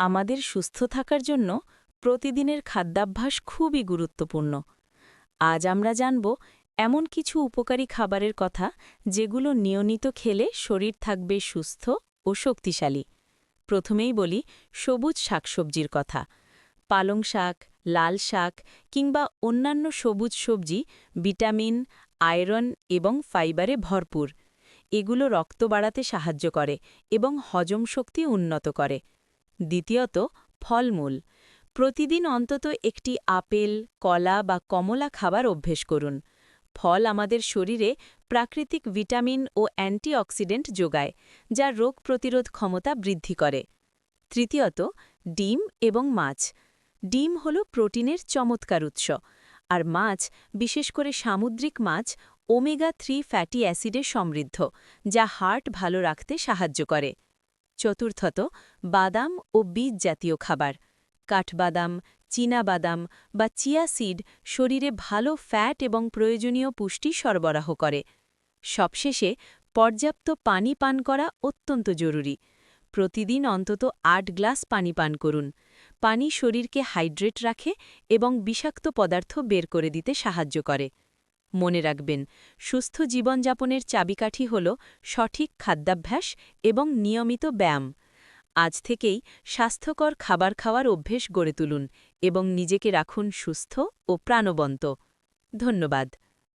আমাদের সুস্থ থাকার জন্য প্রতিদিনের খাদ্যাভ্যাস খুবই গুরুত্বপূর্ণ। আজ আমরা জানব এমন কিছু উপকারী খাবারের কথা যেগুলো নিয়মিত খেলে শরীর থাকবে সুস্থ ও শক্তিশালী। প্রথমেই বলি সবুজ শাকসবজির কথা। পালং শাক, লাল শাক কিংবা অন্যান্য সবুজ সবজি ভিটামিন, আয়রন এবং ফাইবারে ভরপুর। এগুলো রক্ত বাড়াতে সাহায্য করে এবং হজম শক্তি উন্নত করে। দ্বিতীয়ত, ফলমূল। প্রতিদিন অন্তত একটি আপেল, কলা বা কমলা খাবার অভ্যেস করুন। ফল আমাদের শরীরে প্রাকৃতিক ভিটামিন ও অ্যান্টিঅক্সিডেন্ট যোগায়, যা রোগ প্রতিরোধ ক্ষমতা বৃদ্ধি করে। তৃতীয়ত, ডিম এবং মাছ। ডিম হল প্রোটিনের চমৎকার উৎস, আর মাছ, বিশেষ করে সামুদ্রিক মাছ, ওমেগা-3 ফ্যাটি অ্যাসিডে সমৃদ্ধ, যা হার্ট ভালো রাখতে সাহায্য করে। চতুর্থত, বাদাম ও বীজ জাতীয় খাবার। কাঠবাদাম, চীনাবাদাম বা চিয়া সিড শরীরে ভালো ফ্যাট এবং প্রয়োজনীয় পুষ্টি সরবরাহ করে। সবশেষে, পর্যাপ্ত পানি পান করা অত্যন্ত জরুরি। প্রতিদিন অন্তত ৮ গ্লাস পানি পান করুন। পানি শরীরকে হাইড্রেট রাখে এবং বিষাক্ত পদার্থ বের করে দিতে সাহায্য করে। মনে রাখবেন, সুস্থ জীবনযাপনের চাবিকাঠি হল সঠিক খাদ্যাভ্যাস এবং নিয়মিত ব্যায়াম। আজ থেকেই স্বাস্থ্যকর খাবার খাওয়ার অভ্যেস গড়ে তুলুন এবং নিজেকে রাখুন সুস্থ ও প্রাণবন্ত। ধন্যবাদ।